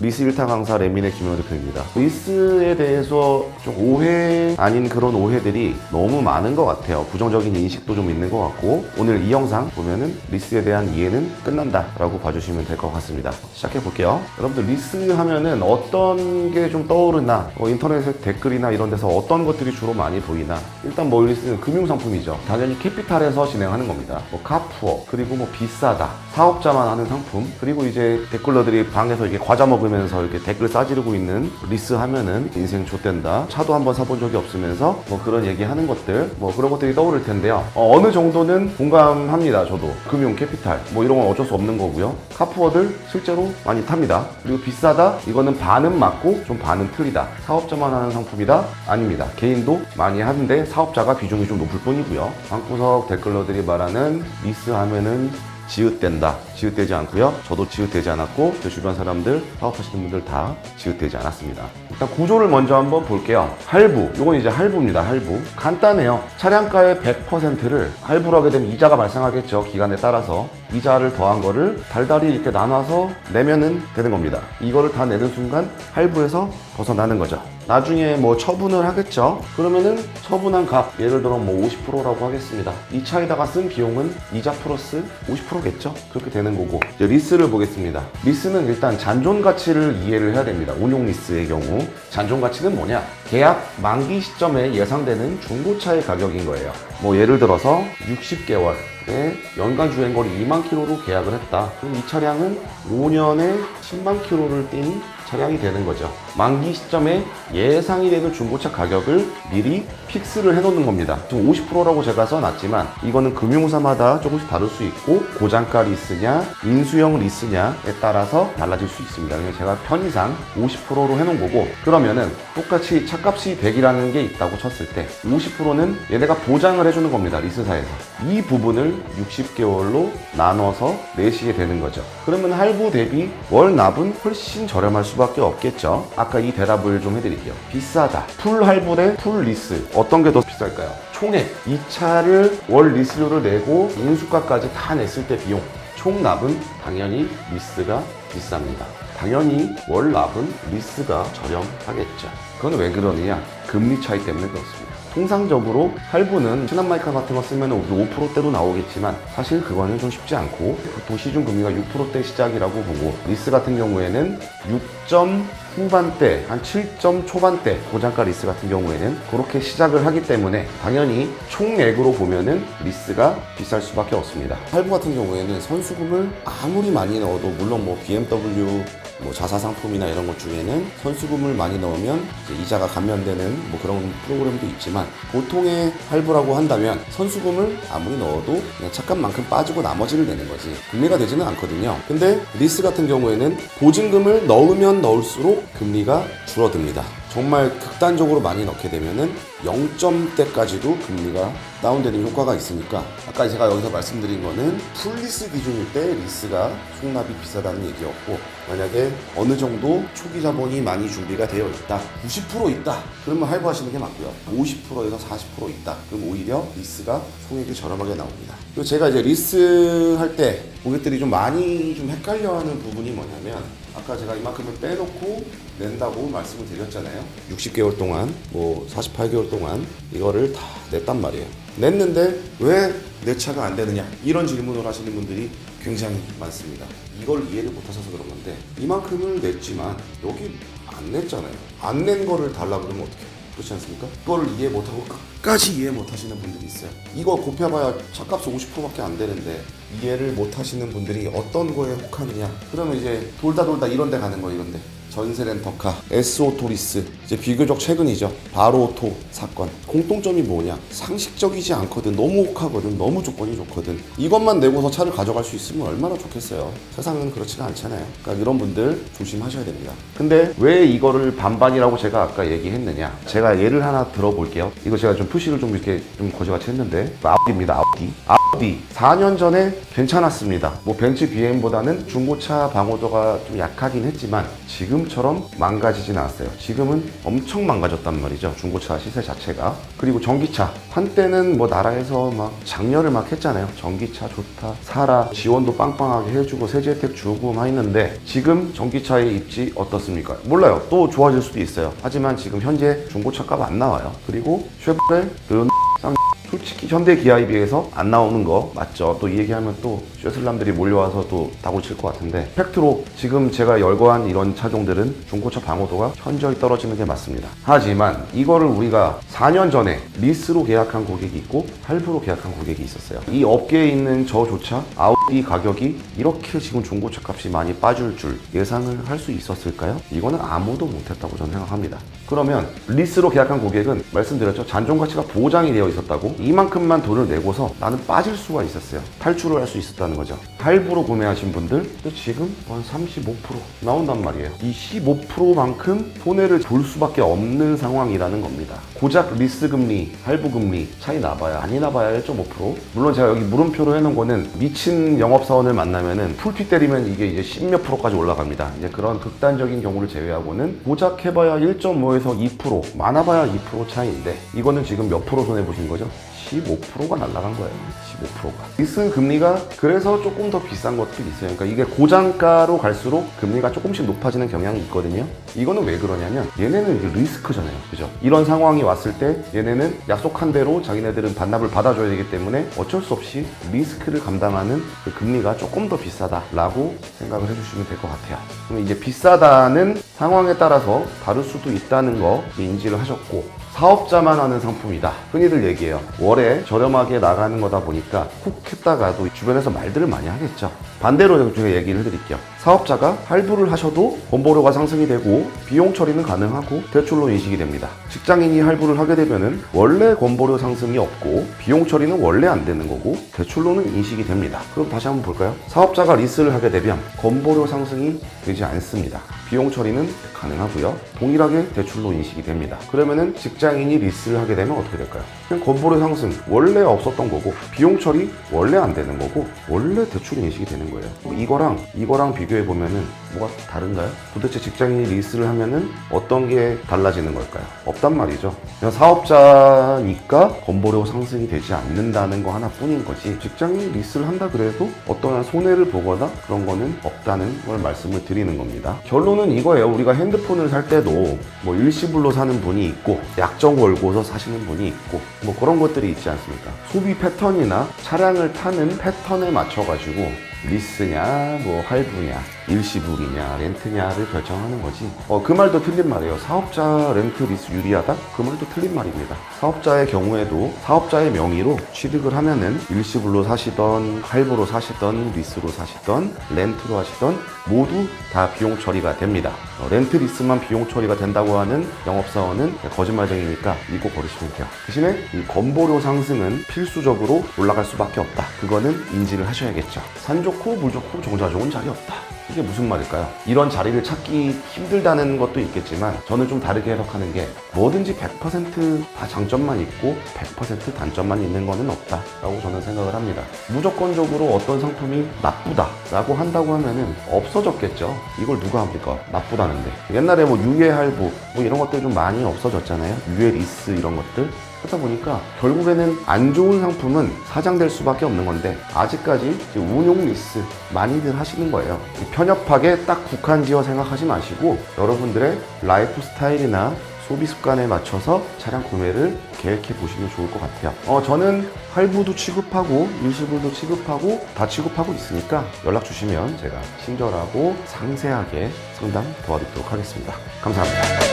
리스 1타 강사 레민의 김영호 대표입니다. 리스에 대해서 좀 오해 아닌 그런 오해들이 너무 많은 것 같아요. 부정적인 인식도 좀 있는 것 같고, 오늘 이 영상 보면은 리스에 대한 이해는 끝난다 라고 봐주시면 될 것 같습니다. 시작해 볼게요. 여러분들 리스 하면은 어떤 게 좀 떠오르나, 인터넷에 댓글이나 이런 데서 어떤 것들이 주로 많이 보이나. 일단 뭐 리스는 금융상품이죠. 당연히 캐피탈에서 진행하는 겁니다. 뭐 카푸어, 그리고 뭐 비싸다, 사업자만 하는 상품, 그리고 이제 댓글러들이 방에서 이렇게 과자 먹으면서 이렇게 댓글 싸지르고 있는 리스 하면은 인생 좆된다, 차도 한번 사본 적이 없으면서 뭐 그런 얘기하는 것들, 뭐 그런 것들이 떠오를 텐데요. 어느 정도는 공감합니다. 저도 금융 캐피탈 뭐 이런 건 어쩔 수 없는 거고요. 카푸어들 실제로 많이 탑니다. 그리고 비싸다, 이거는 반은 맞고 좀 반은 틀리다. 사업자만 하는 상품이다? 아닙니다. 개인도 많이 하는데 사업자가 비중이 좀 높을 뿐이고요. 방구석 댓글러들이 말하는 리스 하면은 지읒된다, 지읒되지 않고요. 저도 지읒되지 않았고 제 주변 사람들, 사업하시는 분들 다 지읒되지 않았습니다. 일단 구조를 먼저 한번 볼게요. 할부, 요건 이제 할부입니다. 할부 간단해요. 차량가의 100%를 할부로 하게 되면 이자가 발생하겠죠. 기간에 따라서 이자를 더한 거를 달달이 이렇게 나눠서 내면은 되는 겁니다. 이거를 다 내는 순간 할부에서 벗어나는 거죠. 나중에 뭐 처분을 하겠죠. 그러면은 처분한 값, 예를 들어 뭐 50%라고 하겠습니다. 이 차에다가 쓴 비용은 이자 플러스 50%겠죠. 그렇게 되는 거고, 이제 리스를 보겠습니다. 리스는 일단 잔존 가치를 이해를 해야 됩니다. 운용 리스의 경우 잔존 가치는 뭐냐? 계약 만기 시점에 예상되는 중고차의 가격인 거예요. 뭐 예를 들어서 60개월 연간 주행거리 2만 킬로로 계약을 했다. 그럼 이 차량은 5년에 10만 킬로를 뛴 차량이 되는 거죠. 만기 시점에 예상이 되는 중고차 가격을 미리 픽스를 해놓는 겁니다. 지금 50%라고 제가 써놨지만 이거는 금융사마다 조금씩 다를 수 있고, 고장가 리스냐 인수형 리스냐에 따라서 달라질 수 있습니다. 그래서 제가 편의상 50%로 해놓은 거고, 그러면은 똑같이 차값이 100이라는 게 있다고 쳤을 때 50%는 얘네가 보장을 해주는 겁니다. 리스사에서. 이 부분을 60개월로 나눠서 내시게 되는 거죠. 그러면 할부 대비 월 납은 훨씬 저렴할 수밖에 없겠죠. 아까 이 대답을 좀 해드릴게요. 비싸다, 풀 할부 대 풀 리스, 어떤 게 더 비쌀까요? 총액, 이 차를 월 리스료를 내고 인수가까지 다 냈을 때 비용, 총 납은 당연히 리스가 비쌉니다. 당연히 월 납은 리스가 저렴하겠죠. 그건 왜 그러느냐? 금리 차이 때문에 그렇습니다. 통상적으로 할부는 신한마이카 같은 거 쓰면 5%대로 나오겠지만 사실 그거는 좀 쉽지 않고, 보통 시중금리가 6%대 시작이라고 보고, 리스 같은 경우에는 6점 후반대, 한 7점 초반대, 고장가 리스 같은 경우에는 그렇게 시작을 하기 때문에 당연히 총액으로 보면은 리스가 비쌀 수밖에 없습니다. 할부 같은 경우에는 선수금을 아무리 많이 넣어도, 물론 뭐 BMW 뭐 자사 상품이나 이런 것 중에는 선수금을 많이 넣으면 이자가 감면되는 뭐 그런 프로그램도 있지만, 보통의 할부라고 한다면 선수금을 아무리 넣어도 그냥 차값만큼 빠지고 나머지를 내는 거지 금리가 되지는 않거든요. 근데 리스 같은 경우에는 보증금을 넣으면 넣을수록 금리가 줄어듭니다. 정말 극단적으로 많이 넣게 되면은 0점대까지도 금리가 다운되는 효과가 있으니까, 아까 제가 여기서 말씀드린 거는 풀리스 기준일 때 리스가 총납이 비싸다는 얘기였고, 만약에 어느 정도 초기 자본이 많이 준비가 되어 있다, 90% 있다, 그러면 할부하시는 게 맞고요. 50%에서 40% 있다, 그럼 오히려 리스가 총액이 저렴하게 나옵니다. 그리고 제가 이제 리스 할 때 고객들이 좀 많이 좀 헷갈려하는 부분이 뭐냐면, 아까 제가 이만큼을 빼놓고 낸다고 말씀을 드렸잖아요. 60개월 동안, 뭐 48개월 동안 이거를 다 냈단 말이에요. 냈는데 왜 내 차가 안 되느냐, 이런 질문을 하시는 분들이 굉장히 많습니다. 이걸 이해를 못하셔서 그런 건데, 이만큼을 냈지만 여기 안 냈잖아요. 안 낸 거를 달라고 그러면 어떡해요? 그렇지 않습니까? 그거를 이해 못하고 끝까지 이해 못하시는 분들이 있어요. 이거 곱해봐야 차값이 50%밖에 안 되는데 이해를 못하시는 분들이 어떤 거에 혹하느냐, 그러면 이제 돌다 이런 데 가는 거예요. 이런 데 전세 렌터카, S오토리스, 이제 비교적 최근이죠. 바로오토 사건. 공통점이 뭐냐? 상식적이지 않거든. 너무 혹하거든. 너무 조건이 좋거든. 이것만 내고서 차를 가져갈 수 있으면 얼마나 좋겠어요. 세상은 그렇지가 않잖아요. 그러니까 이런 분들 조심하셔야 됩니다. 근데 왜 이거를 반반이라고 제가 아까 얘기했느냐? 제가 예를 하나 들어볼게요. 이거 제가 좀 표시를 좀 이렇게 좀 거지같이 했는데, 아우디입니다. 아우디 4년 전에 괜찮았습니다. 뭐 벤츠 BM보다는 중고차 방호도가 좀 약하긴 했지만 지금처럼 망가지진 않았어요. 지금은 엄청 망가졌단 말이죠. 중고차 시세 자체가. 그리고 전기차 한때는 뭐 나라에서 막 장려를 막 했잖아요. 전기차 좋다, 사라, 지원도 빵빵하게 해주고 세제 혜택 주고 막 했는데 지금 전기차의 입지 어떻습니까? 몰라요. 또 좋아질 수도 있어요. 하지만 지금 현재 중고차 값 안 나와요. 그리고 쉐보레, 솔직히 현대 기아에 비해서 안 나오는 거 맞죠? 또 이 얘기하면 또 쉐슬람들이 몰려와서 또 다골 칠 것 같은데 팩트로 지금 제가 열거한 이런 차종들은 중고차 방호도가 현저히 떨어지는 게 맞습니다. 하지만 이거를 우리가 4년 전에 리스로 계약한 고객이 있고 할부로 계약한 고객이 있었어요. 이 업계에 있는 저조차 아우디 가격이 이렇게 지금 중고차 값이 많이 빠질 줄 예상을 할 수 있었을까요? 이거는 아무도 못했다고 저는 생각합니다. 그러면 리스로 계약한 고객은 말씀드렸죠. 잔존 가치가 보장이 되어 있었다고 이만큼만 돈을 내고서 나는 빠질 수가 있었어요. 탈출을 할 수 있었다는 거죠. 할부로 구매하신 분들도 지금 한 35% 나온단 말이에요. 이 15%만큼 손해를 볼 수밖에 없는 상황이라는 겁니다. 고작 리스 금리, 할부 금리 차이 나봐야 많이 나봐야 1.5%. 물론 제가 여기 물음표로 해놓은 거는 미친 영업사원을 만나면은 풀피 때리면 이게 이제 10몇 %까지 올라갑니다. 이제 그런 극단적인 경우를 제외하고는 고작 해봐야 1.5에서 2%, 많아봐야 2% 차이인데 이거는 지금 몇 프로 손해 보신 거죠? 15%가 날아간 거예요. 15%가. 리스 금리가 그래서 조금 더 비싼 것들이 있어요. 그러니까 이게 고장가로 갈수록 금리가 조금씩 높아지는 경향이 있거든요. 이거는 왜 그러냐면 얘네는 이게 리스크잖아요. 그죠? 이런 상황이 왔을 때 얘네는 약속한 대로 자기네들은 반납을 받아줘야 되기 때문에 어쩔 수 없이 리스크를 감당하는 그 금리가 조금 더 비싸다라고 생각을 해주시면 될 것 같아요. 그럼 이제 비싸다는 상황에 따라서 다를 수도 있다는 거 인지를 하셨고 사업자만 하는 상품이다. 흔히들 얘기해요. 월에 저렴하게 나가는 거다 보니까 쿡 했다가도 주변에서 말들을 많이 하겠죠. 반대로 제가 얘기를 해드릴게요. 사업자가 할부를 하셔도 건보료가 상승이 되고 비용 처리는 가능하고 대출로 인식이 됩니다. 직장인이 할부를 하게 되면은 원래 건보료 상승이 없고 비용 처리는 원래 안 되는 거고 대출로는 인식이 됩니다. 그럼 다시 한번 볼까요? 사업자가 리스를 하게 되면 건보료 상승이 되지 않습니다. 비용 처리는 가능하고요. 동일하게 대출로 인식이 됩니다. 그러면은 직장인이 리스를 하게 되면 어떻게 될까요? 그냥 건보료 상승 원래 없었던 거고 비용 처리 원래 안 되는 거고 원래 대출이 인식이 되는 거예요. 이거랑 비교해 보면은 뭐가 다른가요? 도대체 직장인이 리스를 하면은 어떤 게 달라지는 걸까요? 없단 말이죠. 그냥 사업자니까 건보료 상승이 되지 않는다는 거 하나뿐인 거지 직장인이 리스를 한다 그래도 어떠한 손해를 보거나 그런 거는 없다는 걸 말씀을 드리는 겁니다. 결론은 이거예요. 우리가 핸드폰을 살 때도 뭐 일시불로 사는 분이 있고 약정 걸고서 사시는 분이 있고 뭐 그런 것들이 있지 않습니까? 소비 패턴이나 차량을 타는 패턴에 맞춰가지고 리스냐, 뭐 할부냐, 일시불이냐, 렌트냐를 결정하는 거지. 그 말도 틀린 말이에요. 사업자 렌트 리스 유리하다? 그 말도 틀린 말입니다. 사업자의 경우에도 사업자의 명의로 취득을 하면은 일시불로 사시던, 할부로 사시던, 리스로 사시던, 렌트로 하시던 모두 다 비용 처리가 됩니다. 렌트 리스만 비용 처리가 된다고 하는 영업사원은 거짓말쟁이니까 믿고 버리시면 돼요. 대신에 이 건보료 상승은 필수적으로 올라갈 수밖에 없다. 그거는 인지를 하셔야겠죠. 산 좋고 물 좋고 종자 좋은 자리 없다. 이게 무슨 말일까요? 이런 자리를 찾기 힘들다는 것도 있겠지만 저는 좀 다르게 해석하는 게 뭐든지 100%다 장점만 있고 100% 단점만 있는 거는 없다라고 저는 생각을 합니다. 무조건적으로 어떤 상품이 나쁘다라고 한다고 하면은 없어졌겠죠. 이걸 누가 합니까? 나쁘다는데. 옛날에 뭐 유예 할부 뭐 이런 것들 좀 많이 없어졌잖아요. 유예 리스 이런 것들. 그러다 보니까 결국에는 안 좋은 상품은 사장될 수밖에 없는 건데 아직까지 운용 리스 많이들 하시는 거예요. 편협하게 딱 국한지어 생각하지 마시고 여러분들의 라이프 스타일이나 소비 습관에 맞춰서 차량 구매를 계획해 보시면 좋을 것 같아요. 저는 할부도 취급하고 일시불도 취급하고 다 취급하고 있으니까 연락 주시면 제가 친절하고 상세하게 상담 도와드리도록 하겠습니다. 감사합니다.